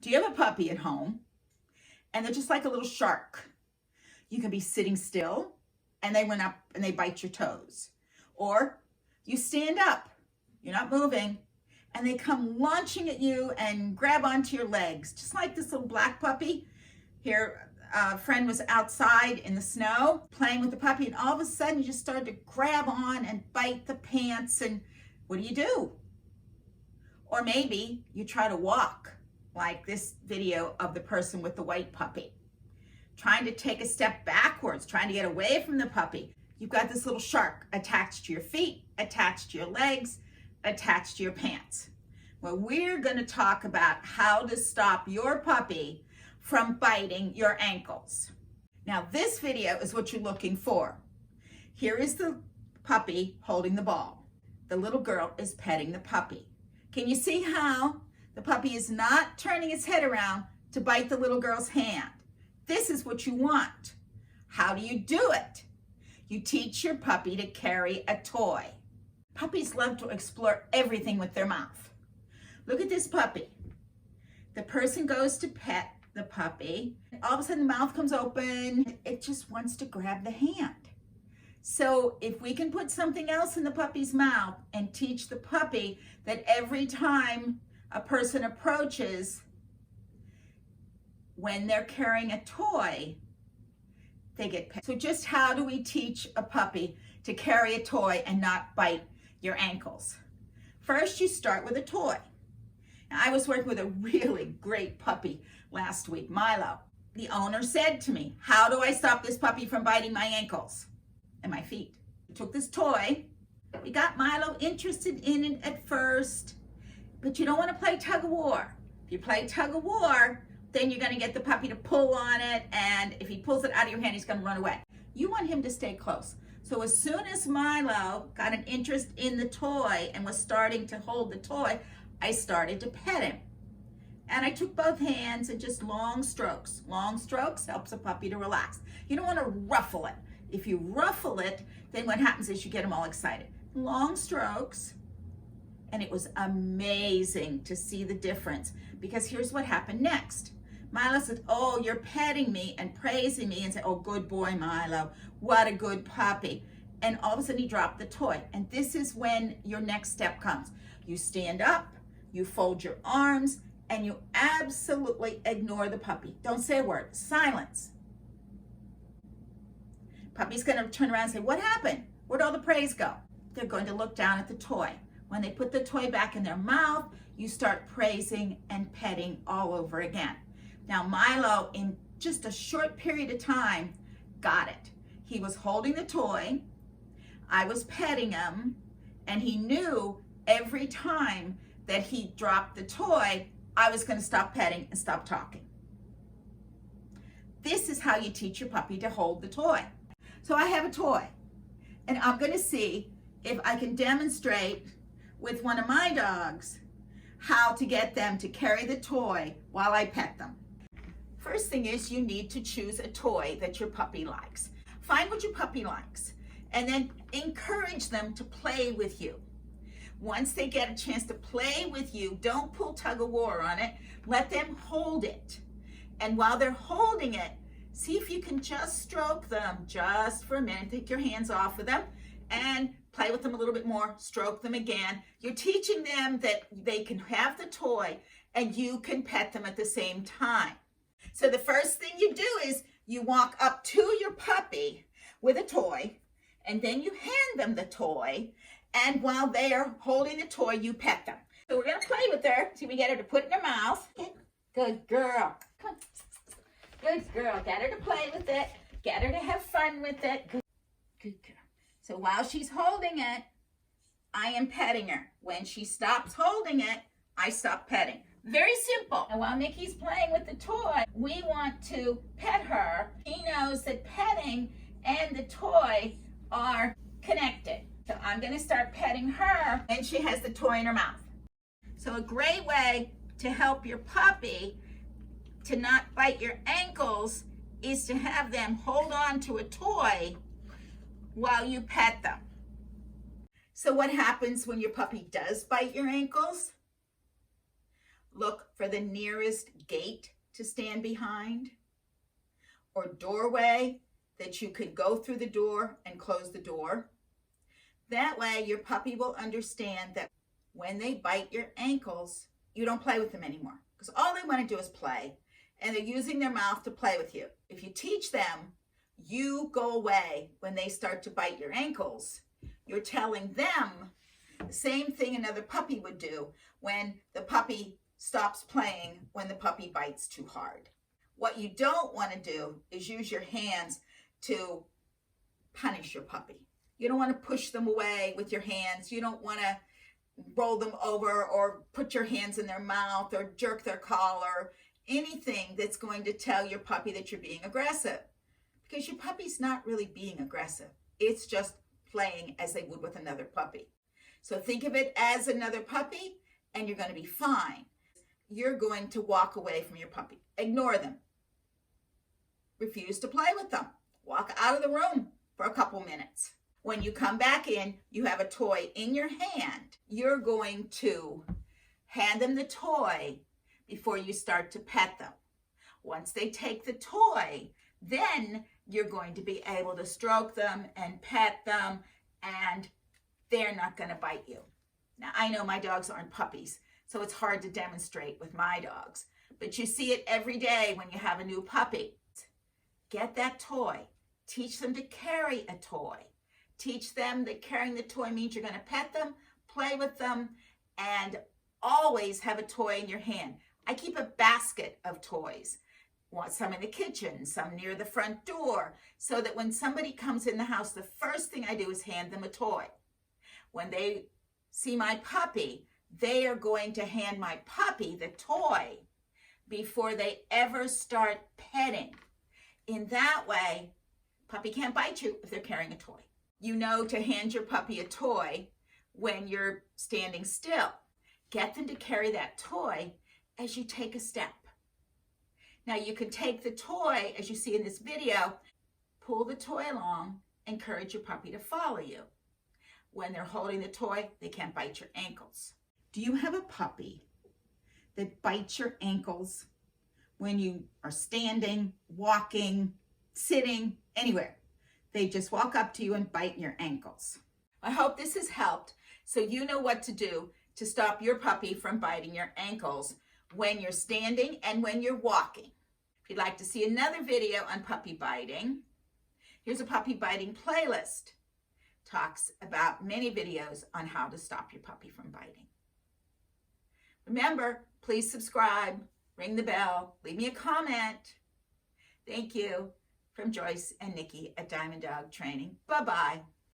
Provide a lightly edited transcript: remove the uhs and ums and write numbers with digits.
Do you have a puppy at home and they're just like a little shark? You can be sitting still and they run up and they bite your toes. Or you stand up, you're not moving, and they come launching at you and grab onto your legs, just like this little black puppy. Here, a friend was outside in the snow playing with the puppy, and all of a sudden you just started to grab on and bite the pants, and what do? Or maybe you try to walk, like this video of the person with the white puppy, trying to take a step backwards, trying to get away from the puppy. You've got this little shark attached to your feet, attached to your legs, attached to your pants. Well, we're going to talk about how to stop your puppy from biting your ankles. Now, this video is what you're looking for. Here is the puppy holding the ball. The little girl is petting the puppy. Can you see how the puppy is not turning its head around to bite the little girl's hand? This is what you want. How do you do it? You teach your puppy to carry a toy. Puppies love to explore everything with their mouth. Look at this puppy. The person goes to pet the puppy. All of a sudden the mouth comes open. It just wants to grab the hand. So if we can put something else in the puppy's mouth and teach the puppy that every time a person approaches, when they're carrying a toy, they get pet. So just how do we teach a puppy to carry a toy and not bite your ankles? First, you start with a toy. Now, I was working with a really great puppy last week, Milo. The owner said to me, how do I stop this puppy from biting my ankles and my feet? We took this toy. We got Milo interested in it at first, but you don't want to play tug of war. If you play tug of war, then you're going to get the puppy to pull on it, and if he pulls it out of your hand, he's going to run away. You want him to stay close. So as soon as Milo got an interest in the toy and was starting to hold the toy, I started to pet him. And I took both hands and just long strokes. Long strokes helps a puppy to relax. You don't want to ruffle it. If you ruffle it, then what happens is you get him all excited. Long strokes. And it was amazing to see the difference, because here's what happened next. Milo said, oh, you're petting me and praising me, and said, oh, good boy, Milo. What a good puppy. And all of a sudden he dropped the toy. And this is when your next step comes. You stand up, you fold your arms, and you absolutely ignore the puppy. Don't say a word. Silence. Puppy's going to turn around and say, what happened? Where'd all the praise go? They're going to look down at the toy. When they put the toy back in their mouth, you start praising and petting all over again. Now, Milo, in just a short period of time, got it. He was holding the toy, I was petting him, and he knew every time that he dropped the toy, I was going to stop petting and stop talking. This is how you teach your puppy to hold the toy. So I have a toy, and I'm going to see if I can demonstrate with one of my dogs how to get them to carry the toy while I pet them. First thing is, you need to choose a toy that your puppy likes. Find what your puppy likes and then encourage them to play with you. Once they get a chance to play with you, don't pull tug of war on it. Let them hold it. And while they're holding it, see if you can just stroke them just for a minute. Take your hands off of them and play with them a little bit more. Stroke them again. You're teaching them that they can have the toy and you can pet them at the same time. So the first thing you do is you walk up to your puppy with a toy, and then you hand them the toy, and while they are holding the toy, you pet them. So we're going to play with her. See if we get her to put it in her mouth. Good girl. Come on. Good girl. Get her to play with it. Get her to have fun with it. Good girl. So while she's holding it, I am petting her. When she stops holding it, I stop petting. Very simple. And while Mickey's playing with the toy, we want to pet her. She knows that petting and the toy are connected. So I'm going to start petting her, and she has the toy in her mouth. So a great way to help your puppy to not bite your ankles is to have them hold on to a toy while you pet them. So what happens when your puppy does bite your ankles? look for the nearest gate to stand behind or doorway that you could go through the door and close the door. That way your puppy will understand that when they bite your ankles, you don't play with them anymore, because all they want to do is play, and they're using their mouth to play with you. If you teach them, you go away when they start to bite your ankles, you're telling them the same thing another puppy would do when the puppy stops playing when the puppy bites too hard. What you don't want to do is use your hands to punish your puppy. You don't want to push them away with your hands. You don't want to roll them over or put your hands in their mouth or jerk their collar. Anything that's going to tell your puppy that you're being aggressive. Because your puppy's not really being aggressive. It's just playing as they would with another puppy. So think of it as another puppy and you're going to be fine. You're going to walk away from your puppy. Ignore them. Refuse to play with them. Walk out of the room for a couple minutes. When you come back in, you have a toy in your hand. You're going to hand them the toy before you start to pet them. Once they take the toy, then you're going to be able to stroke them and pet them, and they're not going to bite you. Now, I know my dogs aren't puppies, so it's hard to demonstrate with my dogs, but you see it every day when you have a new puppy. Get that toy. Teach them to carry a toy. Teach them that carrying the toy means you're going to pet them, play with them, and always have a toy in your hand. I keep a basket of toys. Want some in the kitchen, some near the front door, so that when somebody comes in the house, the first thing I do is hand them a toy. When they see my puppy, they are going to hand my puppy the toy before they ever start petting. In that way, puppy can't bite you if they're carrying a toy. You know to hand your puppy a toy when you're standing still. Get them to carry that toy as you take a step. Now you can take the toy, as you see in this video, pull the toy along, encourage your puppy to follow you. When they're holding the toy, they can't bite your ankles. Do you have a puppy that bites your ankles when you are standing, walking, sitting, anywhere? They just walk up to you and bite your ankles. I hope this has helped so you know what to do to stop your puppy from biting your ankles when you're standing and when you're walking. If you'd like to see another video on puppy biting, here's a puppy biting playlist. Talks about many videos on how to stop your puppy from biting. Remember, please subscribe, ring the bell, leave me a comment. Thank you. From Joyce and Nikki at Diamond Dog Training. Bye-bye.